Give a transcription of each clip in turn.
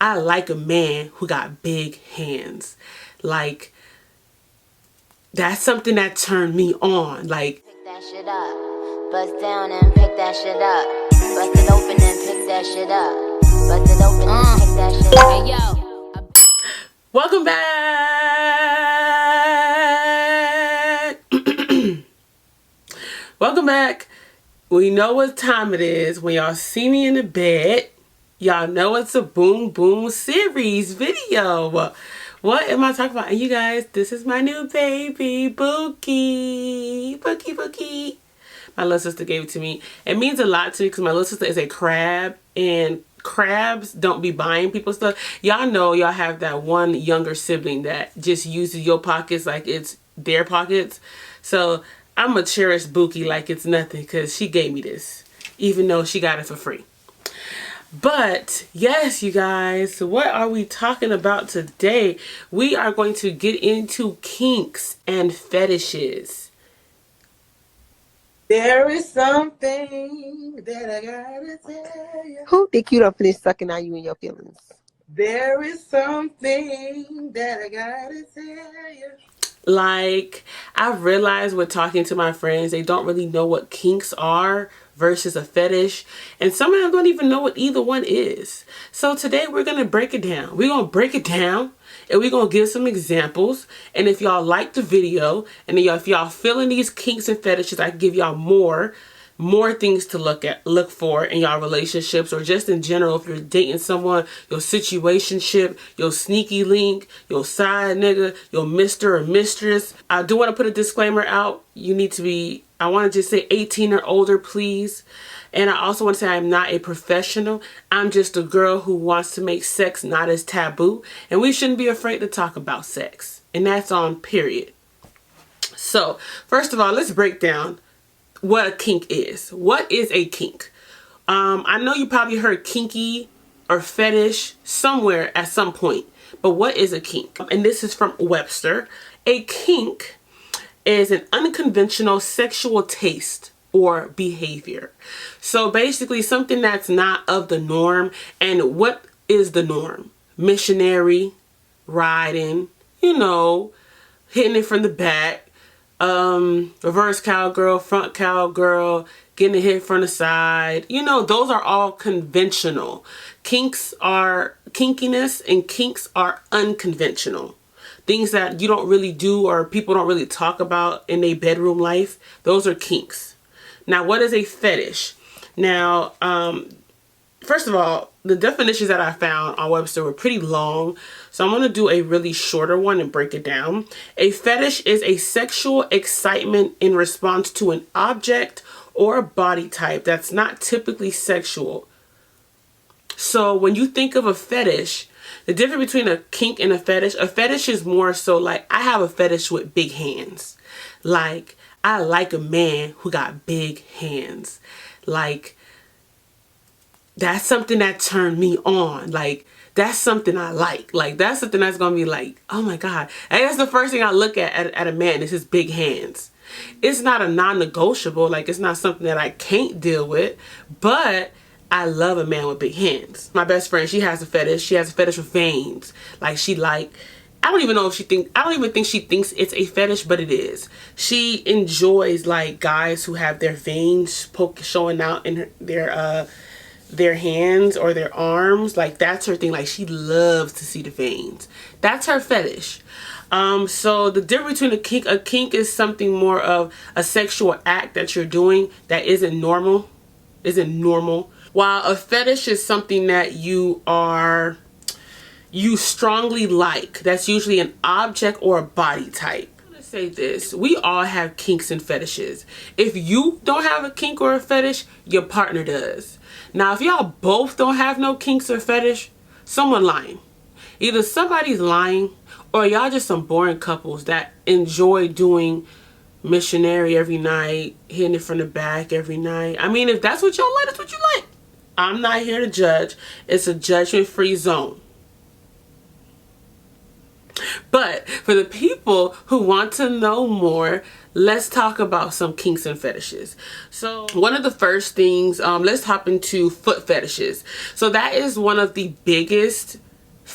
I like a man who got big hands. Like, that's something that turned me on. Like, pick that shit up, bust down and pick that shit up, bust it open and pick that shit up, bust it open and pick that shit up. Hey yo. welcome back. Welcome back. We know what time it is. When y'all see me in the bed, y'all know it's a boom boom series video. What am I talking about? And you guys, this is my new baby, Bookie. Bookie. My little sister gave it to me. It means a lot to me because my little sister is a crab, and crabs don't be buying people stuff. Y'all know y'all have that one younger sibling that just uses your pockets like it's their pockets. So I'm gonna cherish Bookie like it's nothing because she gave me this, even though she got it for free. But yes, you guys, what are we talking about today? We are going to get into kinks and fetishes. There is something that I gotta tell you. Who think you don't finish sucking on you and your feelings? There is something that I gotta tell you. Like, I've realized with talking to my friends, they don't really know what kinks are versus a fetish. And some of them don't even know what either one is. So today we're going to break it down. We're going to break it down and we're going to give some examples. And if y'all like the video and if y'all feeling these kinks and fetishes, I can give y'all more things to look for in y'all relationships, or just in general. If you're dating someone, your situationship, your sneaky link, your side nigga, your Mr. or mistress. I do want to put a disclaimer out. You need to be, I want to just say 18 or older, please. And I also want to say I'm not a professional. I'm just a girl who wants to make sex not as taboo, and we shouldn't be afraid to talk about sex, and that's on period. So first of all, let's break down what a kink is. What is a kink? I know you probably heard kinky or fetish somewhere at some point, but what is a kink? And this is from Webster. A kink is an unconventional sexual taste or behavior. So basically something that's not of the norm. And what is the norm? Missionary, riding, hitting it from the back, reverse cowgirl, front cowgirl, getting a hit from the side. Those are all conventional. Kinks are kinkiness, and kinks are unconventional. Things that you don't really do or people don't really talk about in their bedroom life. Those are kinks. Now, what is a fetish? Now, first of all, the definitions that I found on Webster were pretty long, so I'm going to do a really shorter one and break it down. A fetish is a sexual excitement in response to an object or a body type that's not typically sexual. So when you think of a fetish, the difference between a kink and a fetish is more so like, I have a fetish with big hands. Like, I like a man who got big hands. Like, that's something that turned me on. Like, that's something I like. Like, that's something that's going to be like, oh my God. And that's the first thing I look at a man is his big hands. It's not a non-negotiable. Like, it's not something that I can't deal with. But I love a man with big hands. My best friend, she has a fetish. She has a fetish with veins. Like, I don't even think she thinks it's a fetish, but it is. She enjoys like guys who have their veins showing out in their hands or their arms. Like, that's her thing. Like, she loves to see the veins. That's her fetish. So the difference between a kink is something more of a sexual act that you're doing that isn't normal. While a fetish is something that you strongly like. That's usually an object or a body type. I'm gonna say this. We all have kinks and fetishes. If you don't have a kink or a fetish, your partner does. Now, if y'all both don't have no kinks or fetish, someone lying. Either somebody's lying or y'all just some boring couples that enjoy doing missionary every night, hitting it from the back every night. I mean, if that's what y'all like, that's what you like. I'm not here to judge. It's a judgment-free zone. But for the people who want to know more, let's talk about some kinks and fetishes. So one of the first things, let's hop into foot fetishes. So that is one of the biggest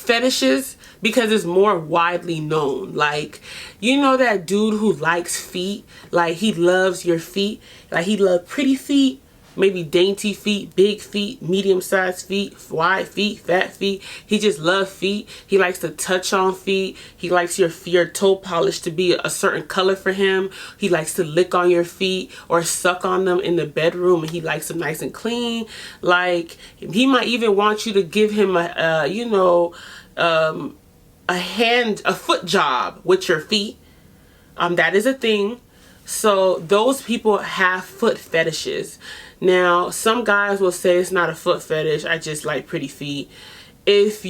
fetishes because it's more widely known. Like, you know that dude who likes feet? Like, he loves your feet. Like, he loves pretty feet, maybe dainty feet, big feet, medium-sized feet, wide feet, fat feet. He just loves feet. He likes to touch on feet. He likes your toe polish to be a certain color for him. He likes to lick on your feet or suck on them in the bedroom, and he likes them nice and clean. Like, he might even want you to give him a foot job with your feet. That is a thing. So those people have foot fetishes. Now, some guys will say it's not a foot fetish, I just like pretty feet. If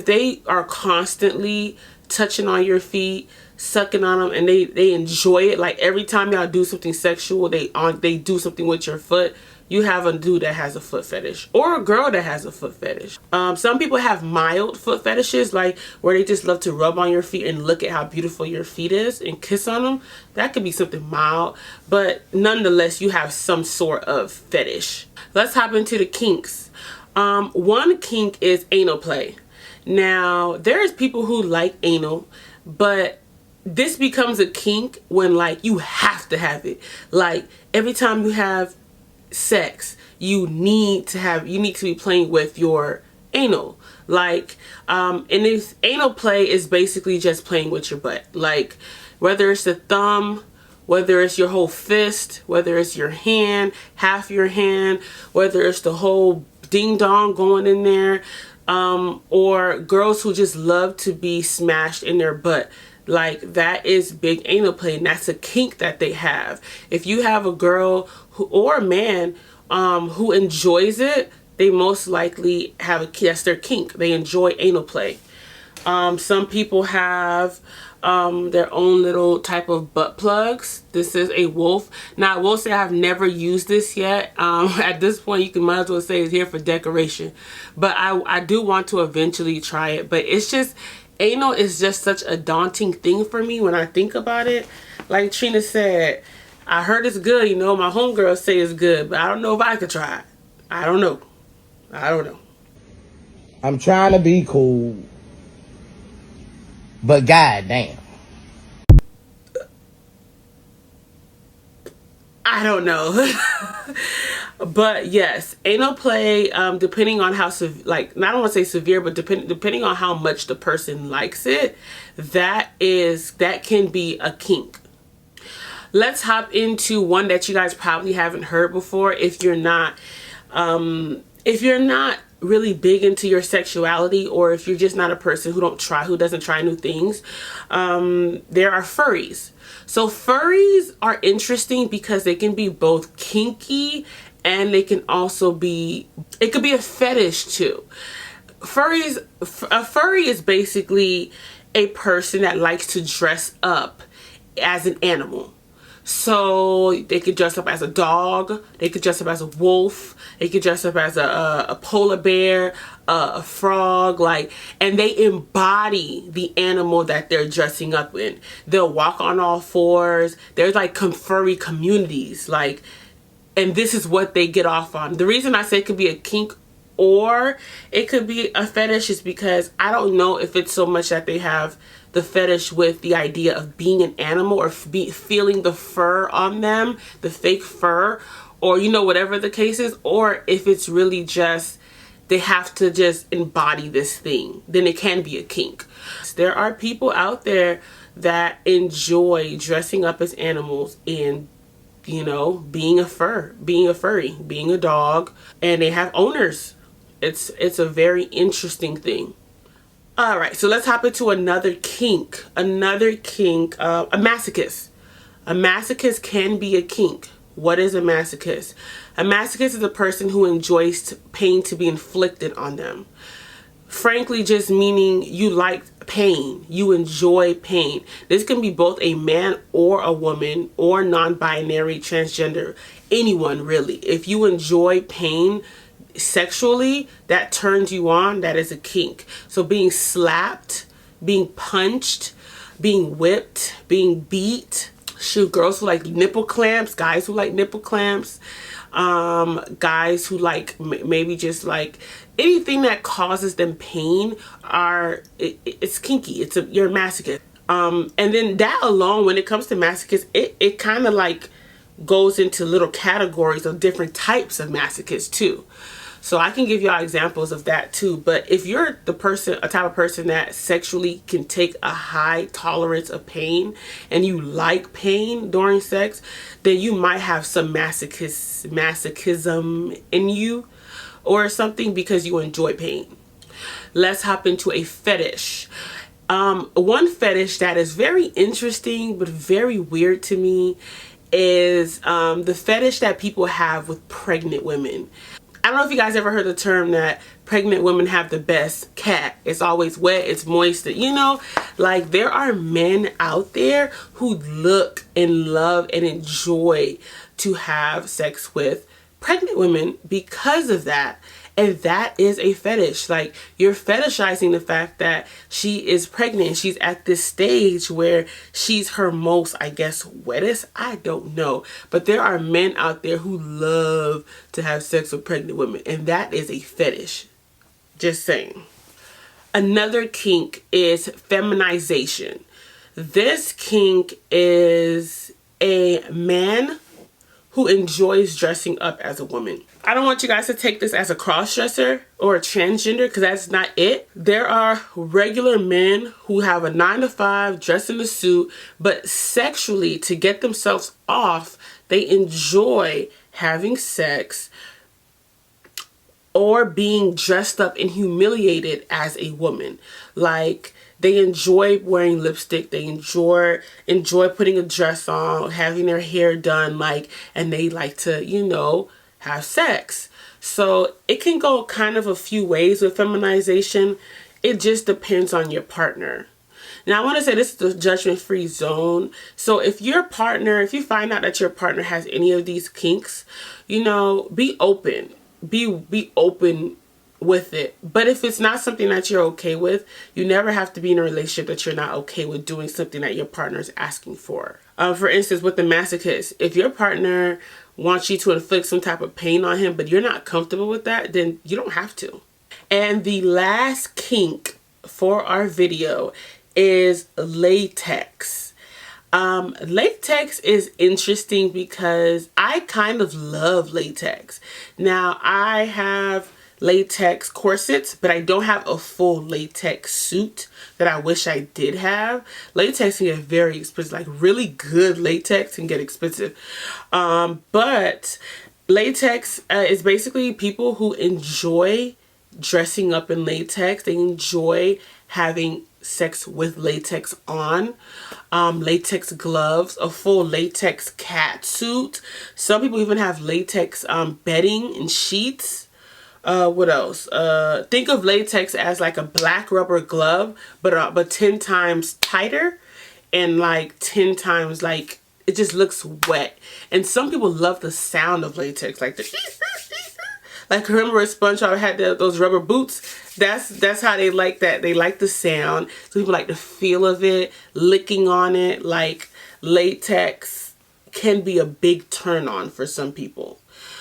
they are constantly touching on your feet, sucking on them, and they enjoy it, like every time y'all do something sexual, they do something with your foot, you have a dude that has a foot fetish, or a girl that has a foot fetish. Some people have mild foot fetishes, like where they just love to rub on your feet and look at how beautiful your feet is and kiss on them. That could be something mild, but nonetheless, you have some sort of fetish. Let's hop into the kinks. One kink is anal play. Now, there's people who like anal, but this becomes a kink when, like, you have to have it. Like, every time you have sex, you need to be playing with your anal. Like, and this anal play is basically just playing with your butt. Like, whether it's the thumb, whether it's your whole fist, whether it's your hand, half your hand, whether it's the whole ding dong going in there, or girls who just love to be smashed in their butt. Like, that is big anal play, and that's a kink that they have. If you have a girl or a man who enjoys it, they most likely that's their kink. They enjoy anal play. Some people have their own little type of butt plugs. This is a wolf. Now, I will say I've never used this yet. At this point, might as well say it's here for decoration. But I do want to eventually try it. But it's just, anal is just such a daunting thing for me when I think about it. Like Trina said, I heard it's good. You know, my homegirls say it's good, but I don't know if I could try it. I don't know. I'm trying to be cool, but goddamn, I don't know. But yes, anal play, depending on how I don't want to say severe, but depending on how much the person likes it, that can be a kink. Let's hop into one that you guys probably haven't heard before. If you're not really big into your sexuality, or if you're just not a person who doesn't try new things, there are furries. So furries are interesting because they can be both kinky, and they can also it could be a fetish too. A furry is basically a person that likes to dress up as an animal. So they could dress up as a dog, they could dress up as a wolf, they could dress up as a polar bear, a frog, and they embody the animal that they're dressing up in. They'll walk on all fours. There's furry communities, and this is what they get off on. The reason I say it could be a kink or it could be a fetish is because I don't know if it's so much that they have the fetish with the idea of being an animal, or feeling the fur on them, the fake fur, or whatever the case is, or if it's really just they have to just embody this thing, then it can be a kink. There are people out there that enjoy dressing up as animals and being a furry, being a dog, and they have owners. It's a very interesting thing. All right, so let's hop into another kink. A masochist. A masochist can be a kink. What is a masochist? A masochist is a person who enjoys pain to be inflicted on them. Frankly, just meaning you like pain. You enjoy pain. This can be both a man or a woman, or non-binary, transgender, anyone really. If you enjoy pain sexually, that turns you on, that is a kink. So being slapped, being punched, being whipped, being beat. Shoot, girls who like nipple clamps, guys who like nipple clamps, Guys who like maybe just like anything that causes them pain it's kinky. You're a masochist. And then that alone, when it comes to masochists, it kind of like goes into little categories of different types of masochists too. So I can give y'all examples of that too. But if you're a type of person that sexually can take a high tolerance of pain and you like pain during sex, then you might have some masochism in you or something because you enjoy pain. Let's hop into a fetish. One fetish that is very interesting but very weird to me is the fetish that people have with pregnant women. I don't know if you guys ever heard the term that pregnant women have the best cat. It's always wet, it's moist, you know? Like, there are men out there who look and love and enjoy to have sex with pregnant women because of that. And that is a fetish. Like, you're fetishizing the fact that she is pregnant. She's at this stage where she's her most, I guess, wettest. I don't know. But there are men out there who love to have sex with pregnant women. And that is a fetish. Just saying. Another kink is feminization. This kink is a man who enjoys dressing up as a woman. I don't want you guys to take this as a cross-dresser or a transgender, because that's not it. There are regular men who have a 9-to-5, dress in a suit, but sexually, to get themselves off, they enjoy having sex or being dressed up and humiliated as a woman. Like, they enjoy wearing lipstick, they enjoy putting a dress on, having their hair done, like, and they like to, you know, have sex. So it can go kind of a few ways with feminization. It just depends on your partner. Now, I want to say this is the judgment-free zone. So if you find out that your partner has any of these kinks, you know, be open. Be open with it. But if it's not something that you're okay with, you never have to be in a relationship that you're not okay with doing something that your partner is asking for. For instance, with the masochist, if your partner wants you to inflict some type of pain on him, but you're not comfortable with that, then you don't have to. And the last kink for our video is latex. Latex is interesting because I kind of love latex. Now, I have latex corsets, but I don't have a full latex suit that I wish I did have. Latex can get very expensive, like really good latex can get expensive. But latex is basically people who enjoy dressing up in latex. They enjoy having sex with latex on. Latex gloves, a full latex cat suit. Some people even have latex bedding and sheets. What else? Think of latex as like a black rubber glove, but 10 times tighter and like 10 times like it just looks wet. And some people love the sound of latex, like the like, remember when SpongeBob had those rubber boots? That's how they like that. They like the sound. So people like the feel of it, licking on it. Like, latex can be a big turn on for some people.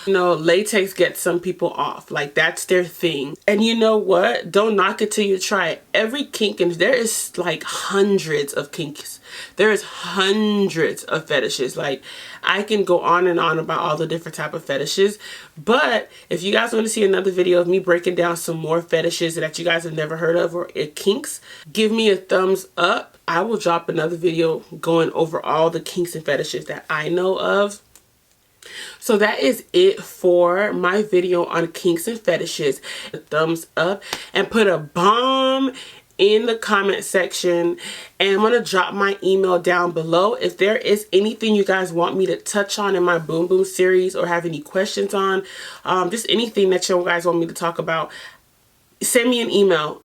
You know, latex gets some people off. Like, that's their thing. And you know what? Don't knock it till you try it. Every kink, and there is like hundreds of kinks. There is hundreds of fetishes. Like, I can go on and on about all the different type of fetishes. But if you guys want to see another video of me breaking down some more fetishes that you guys have never heard of or kinks, give me a thumbs up. I will drop another video going over all the kinks and fetishes that I know of. So that is it for my video on kinks and fetishes. A thumbs up and put a bomb in the comment section, and I'm going to drop my email down below. If there is anything you guys want me to touch on in my Boom Boom series or have any questions on, just anything that you guys want me to talk about, send me an email.